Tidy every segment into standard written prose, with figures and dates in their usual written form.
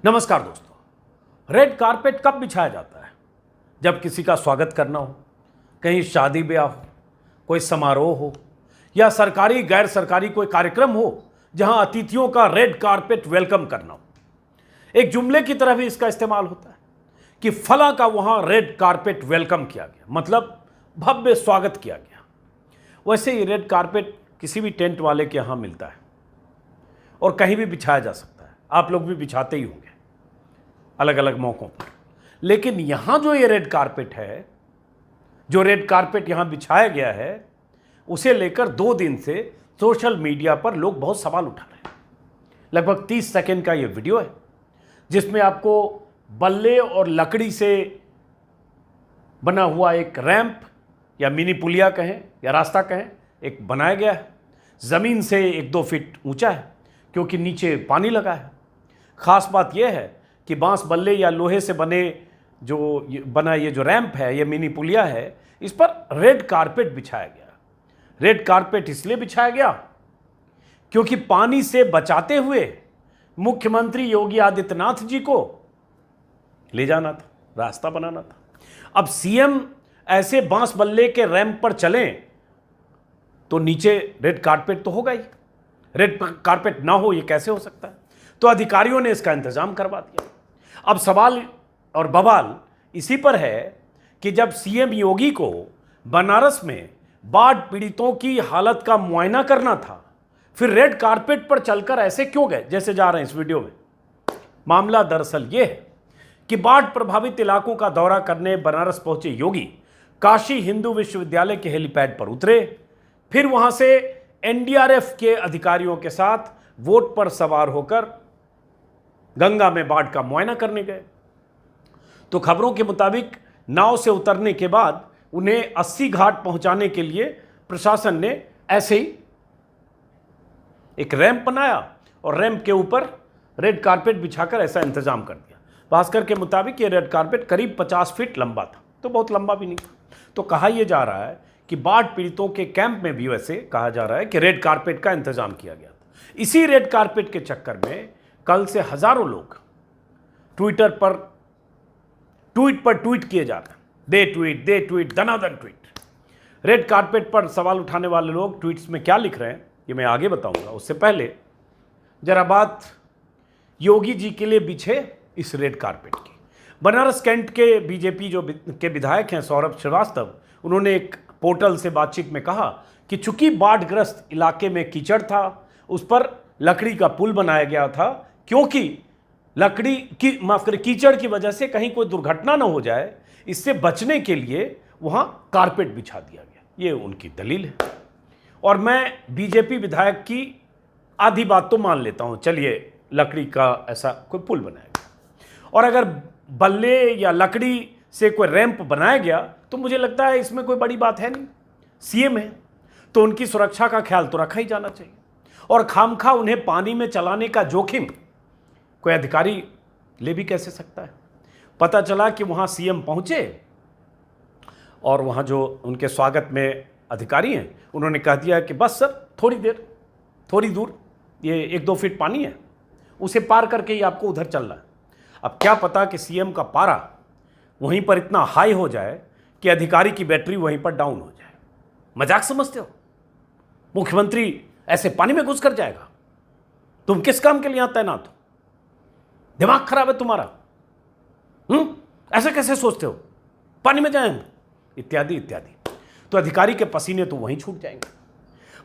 नमस्कार दोस्तों। Red carpet कब बिछाया जाता है? जब किसी का स्वागत करना हो, कहीं शादी ब्याह हो, कोई समारोह हो या सरकारी गैर सरकारी कोई कार्यक्रम हो जहां अतिथियों का रेड कारपेट वेलकम करना हो। एक जुमले की तरह भी इसका इस्तेमाल होता है कि फला का वहां रेड कारपेट वेलकम किया गया, मतलब भव्य स्वागत किया गया। वैसे ही रेड कारपेट किसी भी टेंट वाले के यहां मिलता है और कहीं भी बिछाया जा सकता है। आप लोग भी बिछाते ही होंगे अलग अलग मौकों पर। लेकिन यहां जो ये रेड कारपेट है, जो रेड कारपेट यहां बिछाया गया है, उसे लेकर 2 दिन से सोशल मीडिया पर लोग बहुत सवाल उठा रहे हैं। लगभग 30 सेकंड का ये वीडियो है जिसमें आपको बल्ले और लकड़ी से बना हुआ एक रैंप या मिनी पुलिया कहें या रास्ता कहें, एक बनाया गया है। ज़मीन से 1-2 फीट ऊंचा है क्योंकि नीचे पानी लगा है। ख़ास बात यह है कि बांस बल्ले या लोहे से बने ये जो रैंप है, ये मिनी पुलिया है, इस पर रेड कारपेट बिछाया गया। रेड कारपेट इसलिए बिछाया गया क्योंकि पानी से बचाते हुए मुख्यमंत्री योगी आदित्यनाथ जी को ले जाना था, रास्ता बनाना था। अब सीएम ऐसे बांस बल्ले के रैंप पर चलें तो नीचे रेड कारपेट तो होगा ही। रेड कारपेट ना हो ये कैसे हो सकता है? तो अधिकारियों ने इसका इंतजाम करवा दिया। अब सवाल और बवाल इसी पर है कि जब सीएम योगी को बनारस में बाढ़ पीड़ितों की हालत का मुआयना करना था, फिर रेड कारपेट पर चलकर ऐसे क्यों गए जैसे जा रहे हैं इस वीडियो में? मामला दरअसल यह है कि बाढ़ प्रभावित इलाकों का दौरा करने बनारस पहुंचे योगी काशी हिंदू विश्वविद्यालय के हेलीपैड पर उतरे, फिर वहां से एनडीआरएफ के अधिकारियों के साथ वोट पर सवार होकर गंगा में बाढ़ का मुआयना करने गए। तो खबरों के मुताबिक नाव से उतरने के बाद उन्हें 80 घाट पहुंचाने के लिए प्रशासन ने ऐसे ही एक रैंप बनाया और रैंप के ऊपर रेड कारपेट बिछाकर ऐसा इंतजाम कर दिया। भास्कर के मुताबिक ये रेड कारपेट करीब 50 फीट लंबा था, तो बहुत लंबा भी नहीं था। तो कहा यह जा रहा है कि बाढ़ पीड़ितों के कैंप में भी वैसे कहा जा रहा है कि रेड कारपेट का इंतजाम किया गया था। इसी रेड कारपेट के चक्कर में कल से हजारों लोग ट्विटर पर ट्वीट किए जा रहे हैं। दे ट्वीट दनादन ट्वीट। रेड कारपेट पर सवाल उठाने वाले लोग ट्वीट्स में क्या लिख रहे हैं ये मैं आगे बताऊंगा। उससे पहले जरा बात योगी जी के लिए बिछे इस रेड कारपेट की। बनारस कैंट के बीजेपी के विधायक हैं सौरभ श्रीवास्तव, उन्होंने एक पोर्टल से बातचीत में कहा कि चूंकि बाढ़ग्रस्त इलाके में कीचड़ था, उस पर लकड़ी का पुल बनाया गया था क्योंकि कीचड़ की वजह से कहीं कोई दुर्घटना ना हो जाए, इससे बचने के लिए वहां कारपेट बिछा दिया गया। ये उनकी दलील है और मैं बीजेपी विधायक की आधी बात तो मान लेता हूं। चलिए, लकड़ी का ऐसा कोई पुल बनाया गया और अगर बल्ले या लकड़ी से कोई रैंप बनाया गया तो मुझे लगता है इसमें कोई बड़ी बात है नहीं। सीएम है तो उनकी सुरक्षा का ख्याल तो रखा ही जाना चाहिए और खामखा उन्हें पानी में चलाने का जोखिम कोई अधिकारी ले भी कैसे सकता है? पता चला कि वहां सीएम पहुंचे और वहां जो उनके स्वागत में अधिकारी हैं उन्होंने कह दिया कि बस सर थोड़ी दूर ये 1-2 फीट पानी है, उसे पार करके ही आपको उधर चलना है। अब क्या पता कि सीएम का पारा वहीं पर इतना हाई हो जाए कि अधिकारी की बैटरी वहीं पर डाउन हो जाए। मजाक समझते हो? मुख्यमंत्री ऐसे पानी में घुस कर जाएगा? तुम किस काम के लिए यहां तैनात हो? दिमाग खराब है तुम्हारा? ऐसे कैसे सोचते हो? पानी में जाएंगे इत्यादि इत्यादि। तो अधिकारी के पसीने तो वहीं छूट जाएंगे।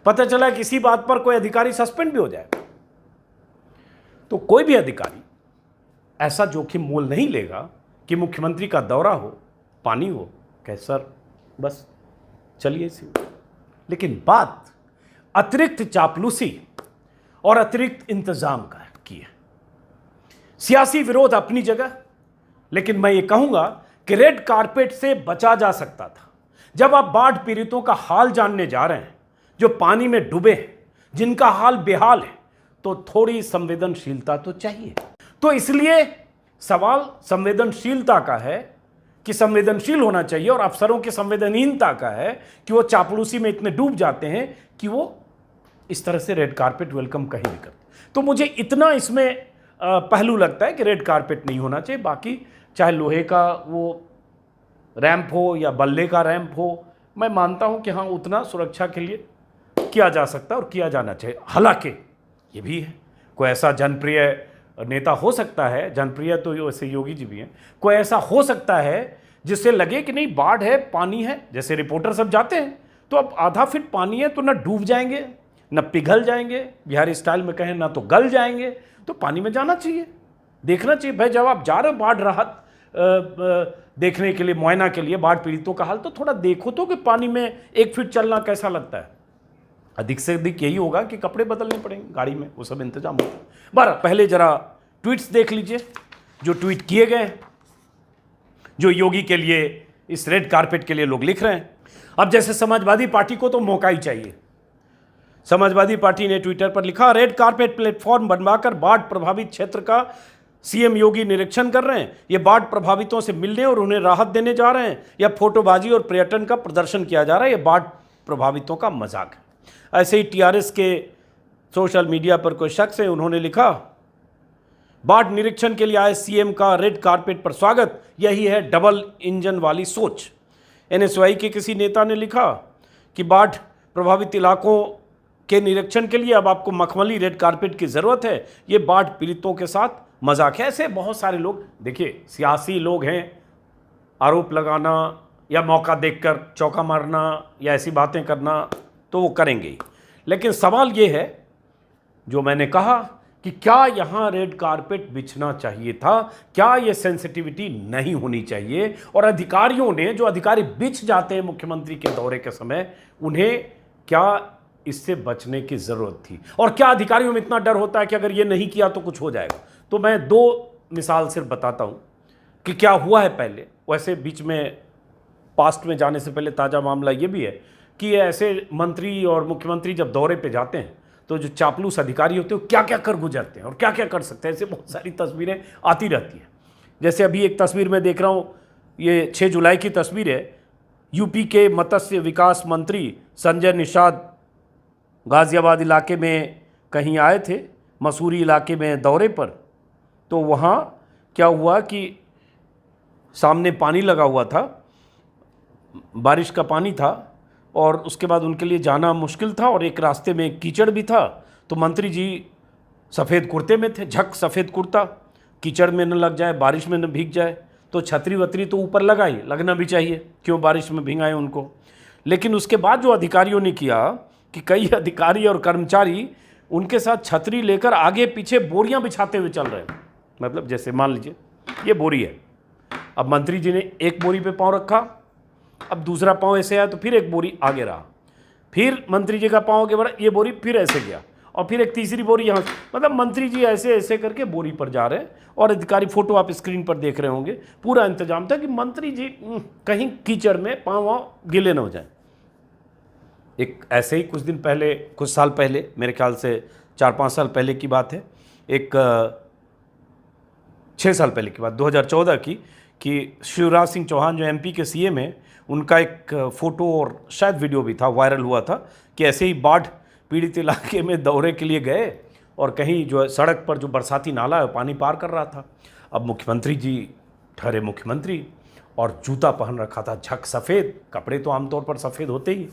पता चला कि इसी बात पर कोई अधिकारी सस्पेंड भी हो जाएगा। तो कोई भी अधिकारी ऐसा जोखिम मोल नहीं लेगा कि मुख्यमंत्री का दौरा हो, पानी हो, कहे सर बस चलिए इसी। लेकिन बात अतिरिक्त चापलूसी और अतिरिक्त इंतजाम का की है। सियासी विरोध अपनी जगह, लेकिन मैं ये कहूंगा कि रेड कारपेट से बचा जा सकता था। जब आप बाढ़ पीड़ितों का हाल जानने जा रहे हैं, जो पानी में डूबे हैं, जिनका हाल बेहाल है, तो थोड़ी संवेदनशीलता तो चाहिए। तो इसलिए सवाल संवेदनशीलता का है कि संवेदनशील होना चाहिए और अफसरों की संवेदनहीनता का है कि वो चापलूसी में इतने डूब जाते हैं कि वो इस तरह से रेड कारपेट वेलकम कहीं नहीं करते। तो मुझे इतना इसमें पहलू लगता है कि रेड कारपेट नहीं होना चाहिए। बाकी चाहे लोहे का वो रैंप हो या बल्ले का रैंप हो, मैं मानता हूं कि हाँ उतना सुरक्षा के लिए किया जा सकता है और किया जाना चाहिए। हालांकि ये भी है, कोई ऐसा जनप्रिय नेता हो सकता है, जनप्रिय तो वैसे योगी जी भी हैं, कोई ऐसा हो सकता है जिससे लगे कि नहीं बाढ़ है, पानी है, जैसे रिपोर्टर सब जाते हैं तो अब आधा फीट पानी है तो ना डूब जाएंगे ना पिघल जाएंगे, बिहारी स्टाइल में कहें ना तो गल जाएंगे, तो पानी में जाना चाहिए, देखना चाहिए। भाई जब आप जा रहे हो बाढ़ राहत देखने के लिए, मुआयना के लिए बाढ़ पीड़ितों का हाल, तो थोड़ा देखो तो कि पानी में 1 फीट चलना कैसा लगता है। अधिक से अधिक यही होगा कि कपड़े बदलने पड़ेंगे गाड़ी में, वो सब इंतजाम होता है। बारह पहले जरा ट्वीट्स देख लीजिए जो ट्वीट किए गए, जो योगी के लिए इस रेड कारपेट के लिए लोग लिख रहे हैं। अब जैसे समाजवादी पार्टी को तो मौका ही चाहिए। समाजवादी पार्टी ने ट्विटर पर लिखा, रेड कारपेट प्लेटफॉर्म बनवाकर बाढ़ प्रभावित क्षेत्र का सीएम योगी निरीक्षण कर रहे हैं। ये बाढ़ प्रभावितों से मिलने और उन्हें राहत देने जा रहे हैं, या फोटोबाजी और पर्यटन का प्रदर्शन किया जा रहा है। ये बाढ़ प्रभावितों का मजाक है। ऐसे ही टीआरएस के सोशल मीडिया पर कोई शख्स है, उन्होंने लिखा, बाढ़ निरीक्षण के लिए आए सीएम का रेड कारपेट पर स्वागत, यही है डबल इंजन वाली सोच। एनएसवाई के किसी नेता ने लिखा कि बाढ़ प्रभावित इलाकों के निरीक्षण के लिए अब आपको मखमली रेड कारपेट की ज़रूरत है, ये बाढ़ पीड़ितों के साथ मजाक है। ऐसे बहुत सारे लोग, देखिए सियासी लोग हैं, आरोप लगाना या मौका देखकर चौका मारना या ऐसी बातें करना तो वो करेंगे ही, लेकिन सवाल ये है जो मैंने कहा कि क्या यहाँ रेड कारपेट बिछना चाहिए था, क्या ये सेंसिटिविटी नहीं होनी चाहिए, और अधिकारियों ने, जो अधिकारी बिछ जाते हैं मुख्यमंत्री के दौरे के समय, उन्हें क्या इससे बचने की ज़रूरत थी, और क्या अधिकारियों में इतना डर होता है कि अगर ये नहीं किया तो कुछ हो जाएगा। तो मैं 2 मिसाल सिर्फ बताता हूँ कि क्या हुआ है पहले। वैसे बीच में पास्ट में जाने से पहले ताज़ा मामला ये भी है कि ऐसे मंत्री और मुख्यमंत्री जब दौरे पे जाते हैं तो जो चापलूस अधिकारी होते हैं वो क्या क्या कर गुजरते हैं और क्या क्या कर सकते हैं। ऐसे बहुत सारी तस्वीरें आती रहती हैं। जैसे अभी एक तस्वीर में देख रहा हूँ, ये 6 जुलाई की तस्वीर है। यूपी के मत्स्य विकास मंत्री संजय निषाद गाज़ियाबाद इलाके में कहीं आए थे, मसूरी इलाके में दौरे पर। तो वहाँ क्या हुआ कि सामने पानी लगा हुआ था, बारिश का पानी था, और उसके बाद उनके लिए जाना मुश्किल था, और एक रास्ते में कीचड़ भी था। तो मंत्री जी सफ़ेद कुर्ते में थे, झक सफ़ेद कुर्ता, कीचड़ में न लग जाए, बारिश में न भीग जाए, तो छतरी वतरी तो ऊपर लगाई, लगना भी चाहिए, क्यों बारिश में भीगाए उनको। लेकिन उसके बाद जो अधिकारियों ने किया कि कई अधिकारी और कर्मचारी उनके साथ छतरी लेकर आगे पीछे बोरियां बिछाते हुए चल रहे हैं। मतलब जैसे मान लीजिए ये बोरी है, अब मंत्री जी ने एक बोरी पे पाँव रखा, अब दूसरा पाँव ऐसे आया तो फिर एक बोरी आगे रहा, फिर मंत्री जी का पाँव आगे बढ़ा, ये बोरी फिर ऐसे गया, और फिर एक तीसरी बोरी यहाँ। मतलब मंत्री जी ऐसे ऐसे करके बोरी पर जा रहे हैं, और अधिकारी, फोटो आप स्क्रीन पर देख रहे होंगे, पूरा इंतजाम था कि मंत्री जी कहीं कीचड़ में पाँव गीले न हो जाए। एक ऐसे ही कुछ दिन पहले, कुछ साल पहले, मेरे ख्याल से 4-5 साल पहले की बात है, एक 6 साल पहले की बात, 2014 की, कि शिवराज सिंह चौहान जो एमपी के सीएम हैं, उनका एक फ़ोटो और शायद वीडियो भी था, वायरल हुआ था कि ऐसे ही बाढ़ पीड़ित इलाके में दौरे के लिए गए और कहीं जो है सड़क पर जो बरसाती नाला है पानी पार कर रहा था। अब मुख्यमंत्री जी ठहरे मुख्यमंत्री, और जूता पहन रखा था झक सफ़ेद, कपड़े तो आमतौर पर सफ़ेद होते ही,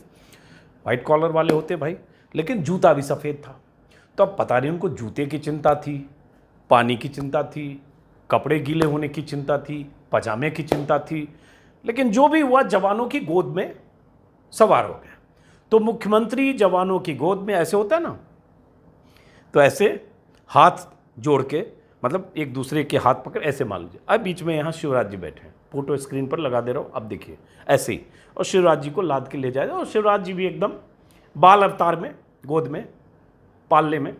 वाइट कॉलर वाले होते भाई, लेकिन जूता भी सफ़ेद था। तो अब पता नहीं उनको जूते की चिंता थी, पानी की चिंता थी, कपड़े गीले होने की चिंता थी, पजामे की चिंता थी, लेकिन जो भी हुआ जवानों की गोद में सवार हो गया। तो मुख्यमंत्री जवानों की गोद में ऐसे होता है ना, तो ऐसे हाथ जोड़ के, मतलब एक दूसरे के हाथ पकड़ ऐसे मान लीजिए। अब बीच में यहाँ शिवराज जी बैठे हैं, फोटो स्क्रीन पर लगा दे रहा हूँ, अब देखिए ऐसे ही, और शिवराज जी को लाद के ले जाएगा, और शिवराज जी भी एकदम बाल अवतार में, गोद में, पालने में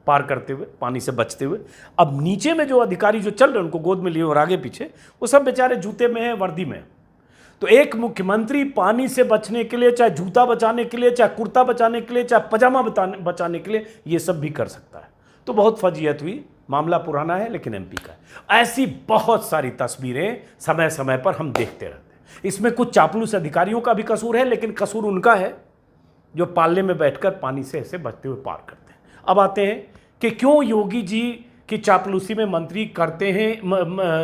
पार करते हुए, पानी से बचते हुए। अब नीचे में जो अधिकारी जो चल रहे हैं उनको गोद में लिए और आगे पीछे, वो सब बेचारे जूते में हैं, वर्दी में। तो एक मुख्यमंत्री पानी से बचने के लिए, चाहे जूता बचाने के लिए, चाहे कुर्ता बचाने के लिए, चाहे पजामा बचाने के लिए, ये सब भी कर सकता है। तो बहुत फजीयत हुई, मामला पुराना है लेकिन एमपी का है। ऐसी बहुत सारी तस्वीरें समय समय पर हम देखते रहते हैं। इसमें कुछ चापलूस अधिकारियों का भी कसूर है, लेकिन कसूर उनका है जो पालने में बैठकर पानी से ऐसे बचते हुए पार करते हैं। अब आते हैं कि क्यों योगी जी कि चापलूसी में मंत्री करते हैं,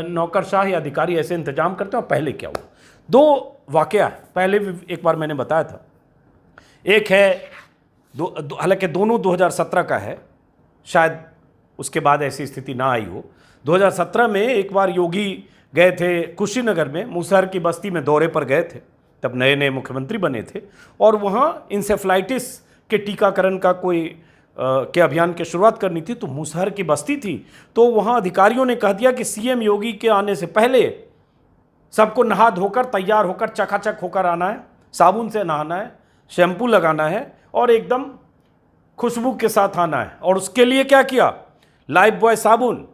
नौकरशाह या अधिकारी ऐसे इंतजाम करते हैं, और पहले क्या हुआ। दो वाकया है, पहले भी एक बार मैंने बताया था। एक है हालांकि दोनों 2017 का है, शायद उसके बाद ऐसी स्थिति ना आई हो। 2017 में एक बार योगी गए थे कुशीनगर में, मूसहर की बस्ती में दौरे पर गए थे, तब नए नए मुख्यमंत्री बने थे, और वहाँ इंसेफ्लाइटिस के टीकाकरण का कोई के अभियान की शुरुआत करनी थी। तो मूसहर की बस्ती थी, तो वहाँ अधिकारियों ने कह दिया कि सीएम योगी के आने से पहले सबको नहा धोकर तैयार होकर चकाचक होकर आना है, साबुन से नहाना है, शैम्पू लगाना है और एकदम खुशबू के साथ आना है। और उसके लिए क्या किया, लाइफ बॉय साबुन,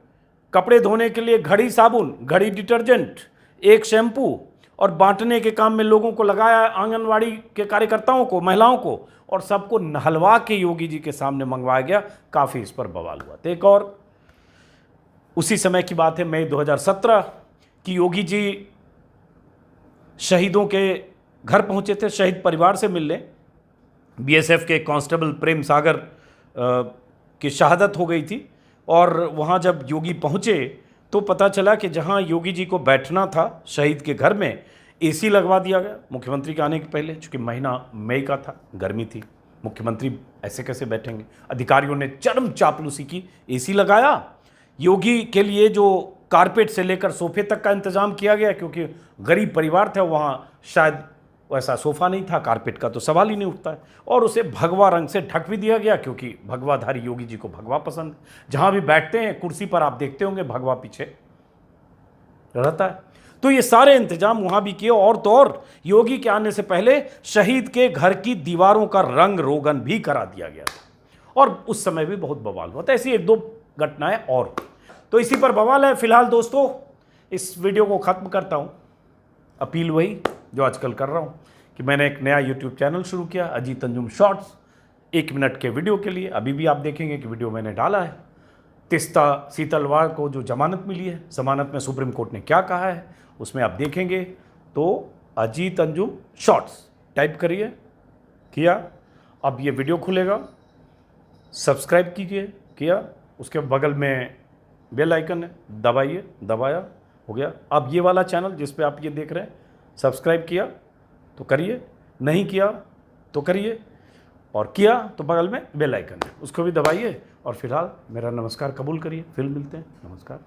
कपड़े धोने के लिए घड़ी साबुन, घड़ी डिटर्जेंट, एक शैम्पू, और बांटने के काम में लोगों को लगाया, आंगनवाड़ी के कार्यकर्ताओं को, महिलाओं को, और सबको नहलवा के योगी जी के सामने मंगवाया गया। काफ़ी इस पर बवाल हुआ था। एक और उसी समय की बात है, मई 2017 की, योगी जी शहीदों के घर पहुंचे थे, शहीद परिवार से मिलने। बीएसएफ के कांस्टेबल प्रेम सागर की शहादत हो गई थी, और वहाँ जब योगी पहुँचे तो पता चला कि जहाँ योगी जी को बैठना था शहीद के घर में, एसी लगवा दिया गया मुख्यमंत्री के आने के पहले, चूँकि महीना मई का था, गर्मी थी, मुख्यमंत्री ऐसे कैसे बैठेंगे। अधिकारियों ने चरम चापलूसी की, एसी लगाया। योगी के लिए जो कारपेट से लेकर सोफे तक का इंतजाम किया गया, क्योंकि गरीब परिवार था, वहाँ शायद वैसा सोफा नहीं था, कारपेट का तो सवाल ही नहीं उठता है। और उसे भगवा रंग से ढक भी दिया गया, क्योंकि भगवाधारी योगी जी को भगवा पसंद है। जहाँ भी बैठते हैं कुर्सी पर आप देखते होंगे भगवा पीछे रहता है। तो ये सारे इंतजाम वहाँ भी किए, और तो और योगी के आने से पहले शहीद के घर की दीवारों का रंग रोगन भी करा दिया गया था, और उस समय भी बहुत बवाल हुआ था। ऐसी एक दो घटनाएं और, तो इसी पर बवाल है। फिलहाल दोस्तों इस वीडियो को ख़त्म करता हूँ। अपील वही जो आजकल कर रहा हूँ कि मैंने एक नया यूट्यूब चैनल शुरू किया, अजीत अंजुम शॉर्ट्स, 1 मिनट के वीडियो के लिए। अभी भी आप देखेंगे कि वीडियो मैंने डाला है। तिस्ता सीतलवाड़ को जो जमानत मिली है, जमानत में सुप्रीम कोर्ट ने क्या कहा है, उसमें आप देखेंगे। तो अजीत अंजुम शॉर्ट्स टाइप करिए, किया, अब ये वीडियो खुलेगा, सब्सक्राइब कीजिए, किया, उसके बगल में बेल आइकन है, दबाइए, दबाया, हो गया। अब ये वाला चैनल जिस पे आप ये देख रहे हैं, सब्सक्राइब किया तो करिए, नहीं किया तो करिए, और किया तो बगल में बेल आइकन है, उसको भी दबाइए। और फिलहाल मेरा नमस्कार कबूल करिए, फिर मिलते हैं, नमस्कार।